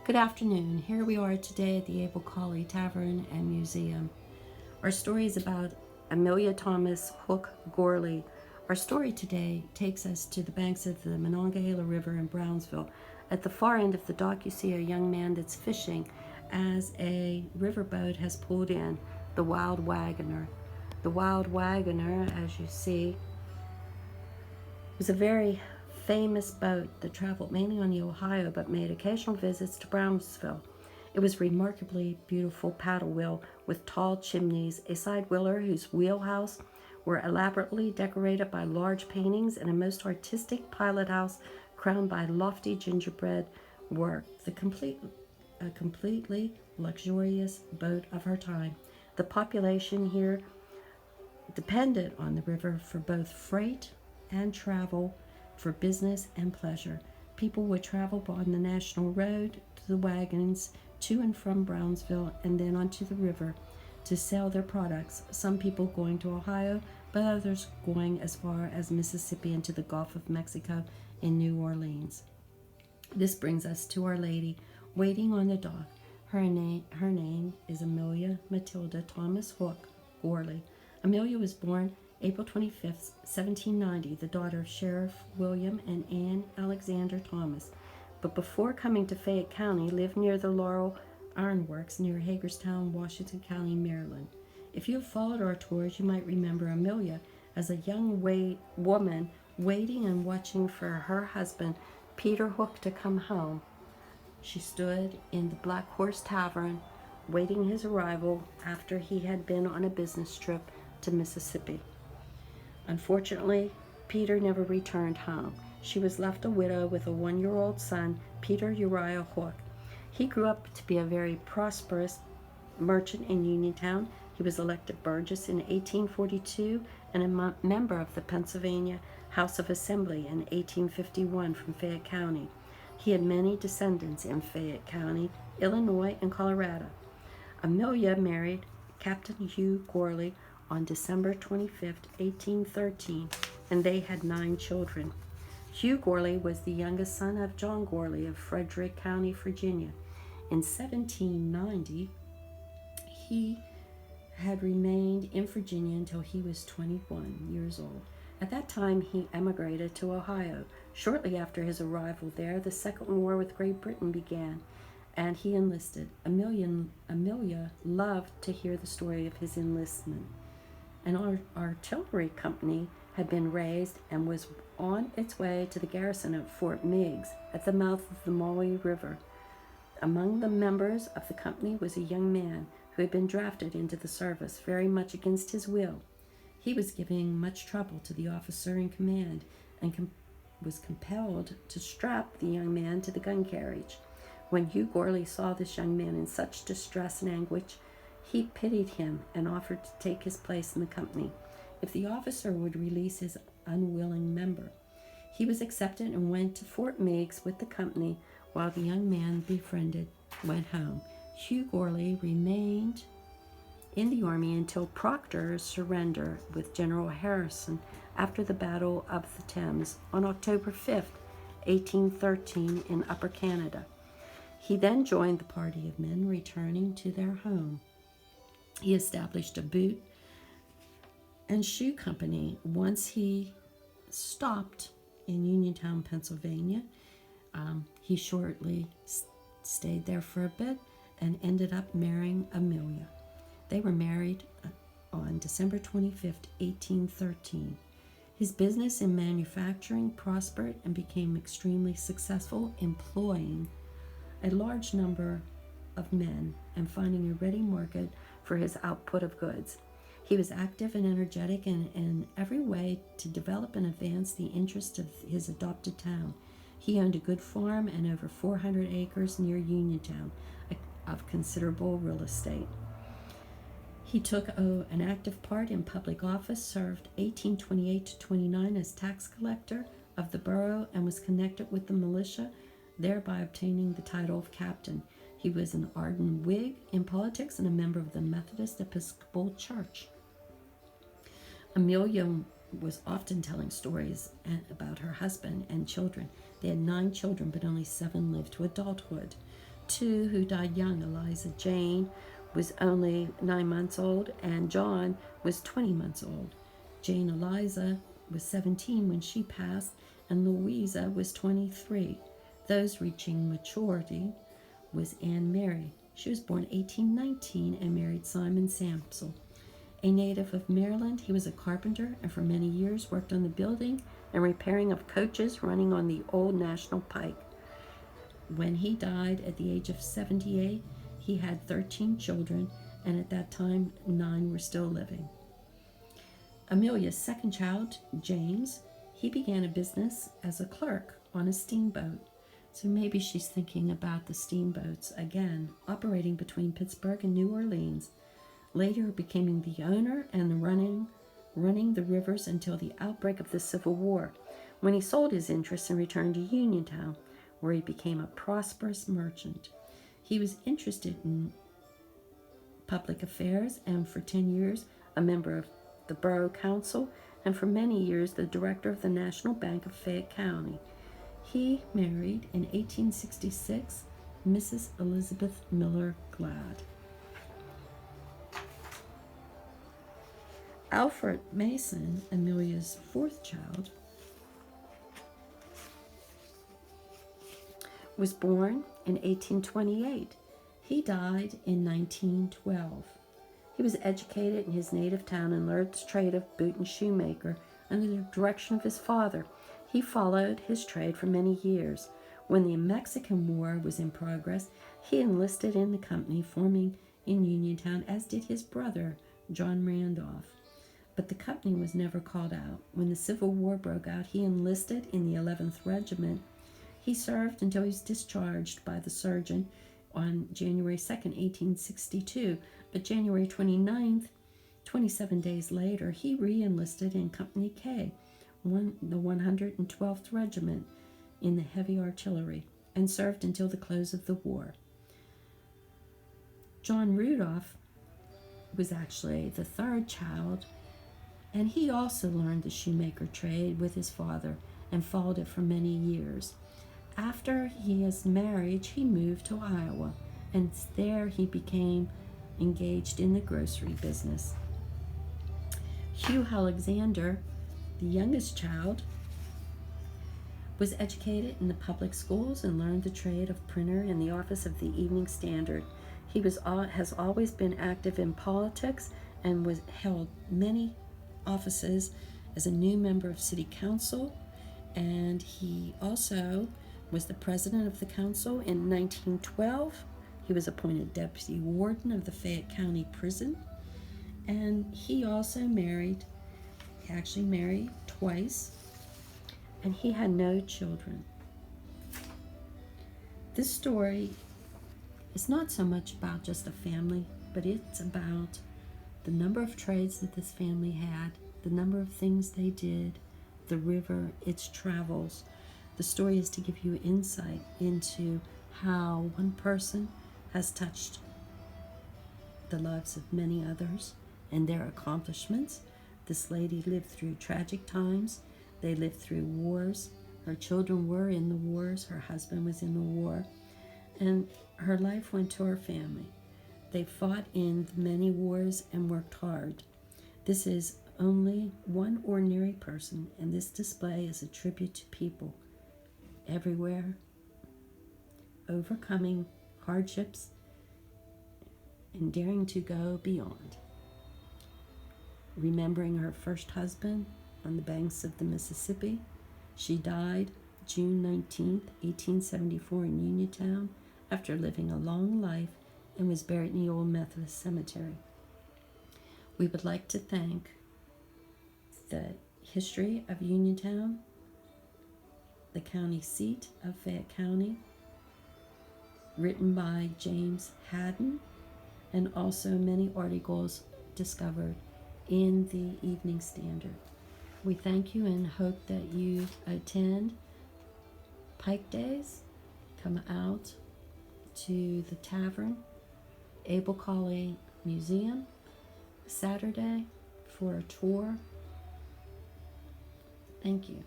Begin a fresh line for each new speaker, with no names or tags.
Good afternoon. Here we are today at the Abel Colley Tavern and Museum. Our story is about Amelia Thomas Hook Gorley. Our story today takes us to the banks of the Monongahela River in Brownsville. At the far end of the dock, you see a young man that's fishing as a riverboat has pulled in, the Wild Wagoner. The Wild Wagoner, as you see, was a very famous boat that traveled mainly on the Ohio but made occasional visits to Brownsville. It was a remarkably beautiful paddle wheel with tall chimneys, a side wheeler whose wheelhouse were elaborately decorated by large paintings, and a most artistic pilot house crowned by lofty gingerbread work. A completely luxurious boat of her time. The population here depended on the river for both freight and travel, for business and pleasure. People would travel on the national road to the wagons to and from Brownsville and then onto the river to sell their products, some people going to Ohio, but others going as far as Mississippi and to the Gulf of Mexico in New Orleans. This brings us to Our Lady waiting on the dock. Her name is Amelia Matilda Thomas Hook Gorley. Amelia was born April 25th, 1790, the daughter of Sheriff William and Anne Alexander Thomas, but before coming to Fayette County, lived near the Laurel Iron Works near Hagerstown, Washington County, Maryland. If you have followed our tours, you might remember Amelia as a young woman waiting and watching for her husband, Peter Hook, to come home. She stood in the Black Horse Tavern, waiting his arrival after he had been on a business trip to Mississippi. Unfortunately, Peter never returned home. She was left a widow with a 1-year-old son, Peter Uriah Hook. He grew up to be a very prosperous merchant in Uniontown. He was elected Burgess in 1842 and a member of the Pennsylvania House of Assembly in 1851 from Fayette County. He had many descendants in Fayette County, Illinois, and Colorado. Amelia married Captain Hugh Gorley on December 25, 1813, and they had 9 children. Hugh Gorley was the youngest son of John Gorley of Frederick County, Virginia. In 1790, he had remained in Virginia until he was 21 years old. At that time, he emigrated to Ohio. Shortly after his arrival there, the Second War with Great Britain began, and he enlisted. Amelia loved to hear the story of his enlistment. An artillery company had been raised and was on its way to the garrison of Fort Meigs at the mouth of the Maui River. Among the members of the company was a young man who had been drafted into the service very much against his will. He was giving much trouble to the officer in command and was compelled to strap the young man to the gun carriage. When Hugh Gorley saw this young man in such distress and anguish, he pitied him and offered to take his place in the company if the officer would release his unwilling member. He was accepted and went to Fort Meigs with the company, while the young man, befriended, went home. Hugh Gorley remained in the army until Proctor's surrender with General Harrison after the Battle of the Thames on October 5th, 1813, in Upper Canada. He then joined the party of men returning to their home. He established a boot and shoe company once he stopped in Uniontown, Pennsylvania. He shortly stayed there for a bit and ended up marrying Amelia. They were married on December 25th, 1813. His business in manufacturing prospered and became extremely successful, employing a large number of men and finding a ready market for his output of goods. He was active and energetic in every way to develop and advance the interests of his adopted town. He owned a good farm and over 400 acres near Uniontown of considerable real estate. He took an active part in public office, served 1828 to 29 as tax collector of the borough, and was connected with the militia, thereby obtaining the title of captain. He was an ardent Whig in politics and a member of the Methodist Episcopal Church. Amelia was often telling stories about her husband and children. They had 9 children, but only 7 lived to adulthood. two who died young. Eliza Jane was only 9 months old, and John was 20 months old. Jane Eliza was 17 when she passed, and Louisa was 23. Those reaching maturity was Anne Mary. She was born 1819 and married Simon Sampsell. A native of Maryland, he was a carpenter and for many years worked on the building and repairing of coaches running on the old National Pike. When he died at the age of 78, he had 13 children, and at that time, 9 were still living. Amelia's second child, James, he began a business as a clerk on a steamboat. So maybe she's thinking about the steamboats again, operating between Pittsburgh and New Orleans. Later becoming the owner and running the rivers until the outbreak of the Civil War, when he sold his interests and returned to Uniontown, where he became a prosperous merchant. He was interested in public affairs and for 10 years a member of the Borough Council and for many years the director of the National Bank of Fayette County. He married in 1866 Mrs. Elizabeth Miller Glad. Alfred Mason, Amelia's fourth child, was born in 1828. He died in 1912. He was educated in his native town and learned the trade of boot and shoemaker under the direction of his father. He followed his trade for many years. When the Mexican War was in progress, he enlisted in the company forming in Uniontown, as did his brother, John Randolph. But the company was never called out. When the Civil War broke out, he enlisted in the 11th Regiment. He served until he was discharged by the surgeon on January 2nd, 1862. But January 29th, 27 days later, he re-enlisted in Company K, the 112th Regiment, in the heavy artillery, and served until the close of the war. John Rudolph was actually the third child, and he also learned the shoemaker trade with his father and followed it for many years. After his marriage, he moved to Iowa, and there he became engaged in the grocery business. Hugh Alexander, the youngest child, was educated in the public schools and learned the trade of printer in the office of the Evening Standard. He has always been active in politics and held many offices as a new member of City Council, and he also was the president of the council in 1912. He was appointed deputy warden of the Fayette County Prison, and he actually married twice, and he had no children. This story is not so much about just a family, but it's about the number of trades that this family had, the number of things they did, the river, its travels. The story is to give you insight into how one person has touched the lives of many others and their accomplishments. This lady lived through tragic times. They lived through wars. Her children were in the wars. Her husband was in the war. And her life went to her family. They fought in many wars and worked hard. This is only one ordinary person, and this display is a tribute to people everywhere, overcoming hardships and daring to go beyond. Remembering her first husband on the banks of the Mississippi. She died June 19th, 1874 in Uniontown after living a long life and was buried in the Old Methodist Cemetery. We would like to thank the history of Uniontown, the county seat of Fayette County, written by James Haddon, and also many articles discovered in the Evening Standard. We thank you and hope that you attend Pike Days. Come out to the tavern, Abel Colley Museum, Saturday for a tour. Thank you.